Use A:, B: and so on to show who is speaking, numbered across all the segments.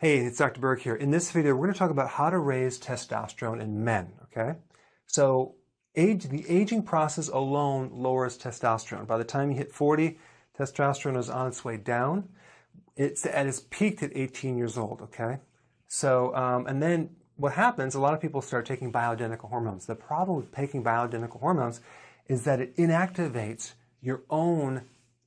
A: Hey, it's Dr. Berg here. In this video, we're going to talk about how to raise testosterone in men, okay? So the aging process alone lowers testosterone. By the time you hit 40, testosterone is on its way down. It's at its peak at 18 years old, okay? So, and then what happens, a lot of people start taking bioidentical hormones. The problem with taking bioidentical hormones is that it inactivates your own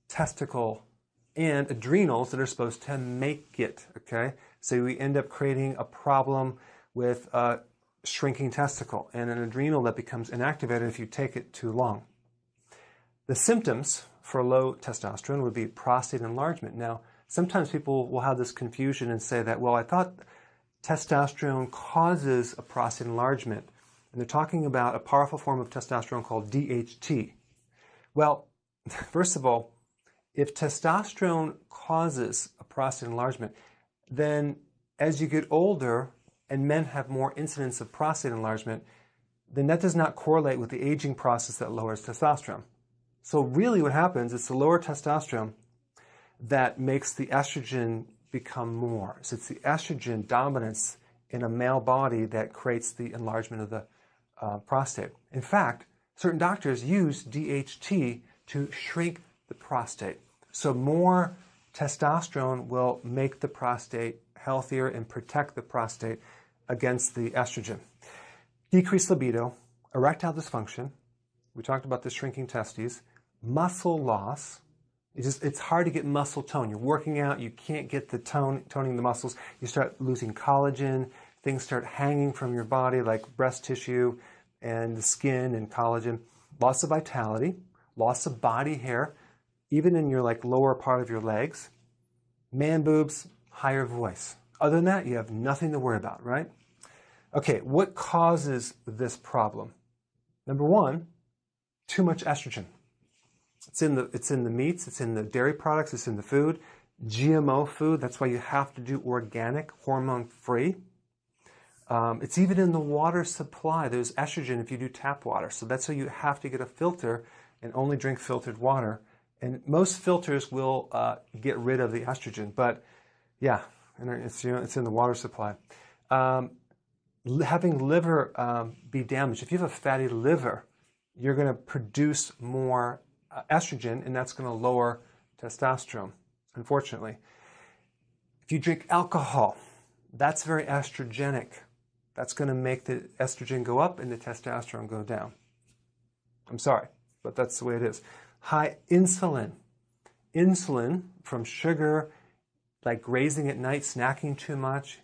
A: testicle and adrenals that are supposed to make it, okay? So we end up creating a problem with a shrinking testicle and an adrenal that becomes inactivated if you take it too long. The symptoms for low testosterone would be prostate enlargement. Now, sometimes people will have this confusion and say that, well, I thought testosterone causes a prostate enlargement. And they're talking about a powerful form of testosterone called DHT. Well, first of all, if testosterone causes a prostate enlargement, then as you get older and men have more incidence of prostate enlargement, then that does not correlate with the aging process that lowers testosterone. So really what happens is the lower testosterone that makes the estrogen become more. So it's the estrogen dominance in a male body that creates the enlargement of the prostate. In fact, certain doctors use DHT to shrink the prostate. So more testosterone will make the prostate healthier and protect the prostate against the estrogen. Decreased libido, erectile dysfunction, we talked about the shrinking testes, muscle loss. It's hard to get muscle tone. You're working out, you can't get the toning the muscles. You start losing collagen, things start hanging from your body like breast tissue and the skin and collagen. Loss of vitality, loss of body hair, even in your lower part of your legs. Man boobs, higher voice. Other than that, you have nothing to worry about, right? Okay, what causes this problem? Number one, too much estrogen. It's in the meats, it's in the dairy products, it's in the food, GMO food. That's why you have to do organic, hormone-free. It's even in the water supply. There's estrogen if you do tap water. So that's why you have to get a filter and only drink filtered water. And most filters will get rid of the estrogen. But yeah, and it's in the water supply. Having liver be damaged. If you have a fatty liver, you're going to produce more estrogen, and that's going to lower testosterone, unfortunately. If you drink alcohol, that's very estrogenic. That's going to make the estrogen go up and the testosterone go down. I'm sorry, but that's the way it is. High insulin. Insulin from sugar, like grazing at night, snacking too much.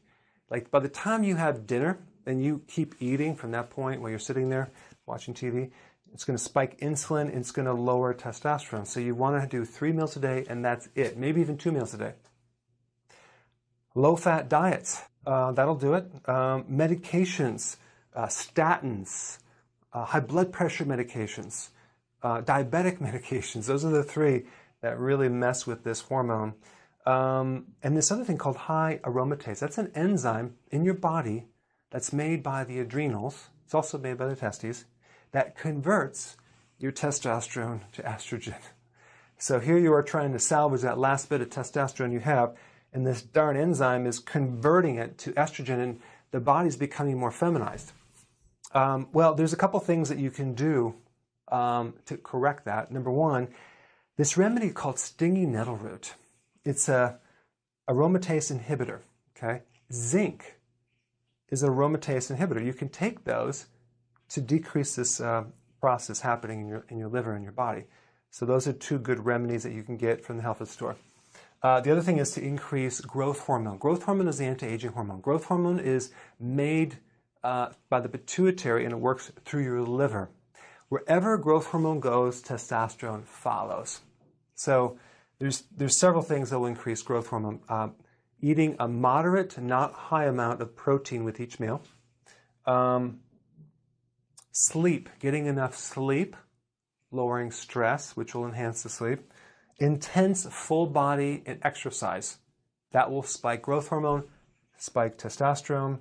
A: Like by the time you have dinner and you keep eating from that point while you're sitting there watching TV, it's going to spike insulin and it's going to lower testosterone. So you want to do 3 meals a day and that's it. Maybe even 2 meals a day. Low-fat diets. That'll do it. Medications, statins, high blood pressure medications, diabetic medications. Those are the 3 that really mess with this hormone. And this other thing called high aromatase. That's an enzyme in your body that's made by the adrenals. It's also made by the testes that converts your testosterone to estrogen. So here you are trying to salvage that last bit of testosterone you have, and this darn enzyme is converting it to estrogen, and the body's becoming more feminized. Well, there's a couple things that you can do to correct that. Number one, this remedy called stinging nettle root. It's a aromatase inhibitor, okay? Zinc is an aromatase inhibitor. You can take those to decrease this process happening in your liver and your body. So those are 2 good remedies that you can get from the health food store. The other thing is to increase growth hormone. Growth hormone is the anti-aging hormone. Growth hormone is made by the pituitary and it works through your liver. Wherever growth hormone goes, testosterone follows. So there's several things that will increase growth hormone. Eating a moderate, not high amount of protein with each meal. Sleep, getting enough sleep, lowering stress, which will enhance the sleep. Intense full body and exercise. That will spike growth hormone, spike testosterone.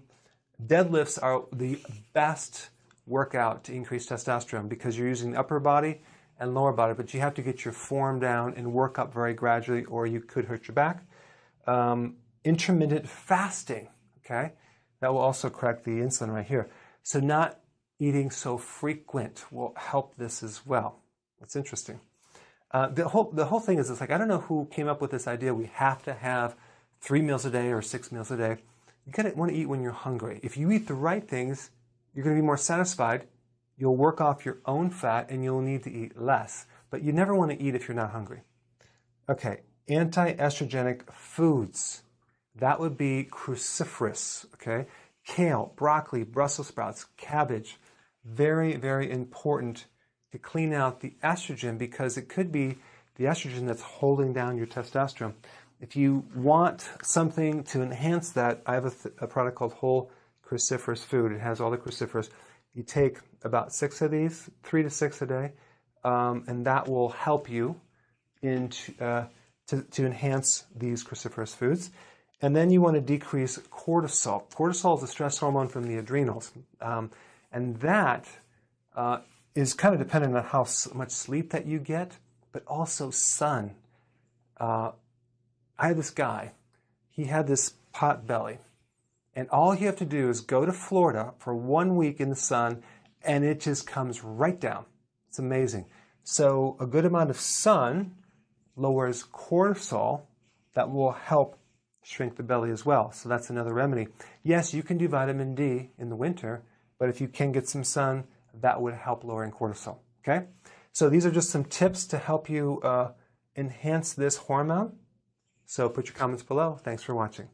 A: Deadlifts are the best workout to increase testosterone because you're using the upper body and lower body, but you have to get your form down and work up very gradually or you could hurt your back. intermittent fasting, okay? That will also correct the insulin right here. So not eating so frequent will help this as well. That's interesting. The whole thing is, it's like, I don't know who came up with this idea. We have to have 3 meals a day or 6 meals a day. You gotta want to eat when you're hungry. If you eat the right things, you're going to be more satisfied. You'll work off your own fat and you'll need to eat less. But you never want to eat if you're not hungry. Okay, anti-estrogenic foods. That would be cruciferous, okay? Kale, broccoli, Brussels sprouts, cabbage. Very, very important to clean out the estrogen, because it could be the estrogen that's holding down your testosterone. If you want something to enhance that, I have a product called Whole Cruciferous Food. It has all the cruciferous. You take about 6 of these, 3 to 6 a day, and that will help you to enhance these cruciferous foods. And then you want to decrease cortisol. Cortisol is a stress hormone from the adrenals, and that is kind of dependent on how much sleep that you get, but also sun. I had this guy, he had this pot belly, and all you have to do is go to Florida for 1 week in the sun, and it just comes right down. It's amazing. So a good amount of sun lowers cortisol. That will help shrink the belly as well. So that's another remedy. Yes, you can do vitamin D in the winter, but if you can get some sun, that would help lowering cortisol. Okay? So these are just some tips to help you enhance this hormone. So put your comments below. Thanks for watching.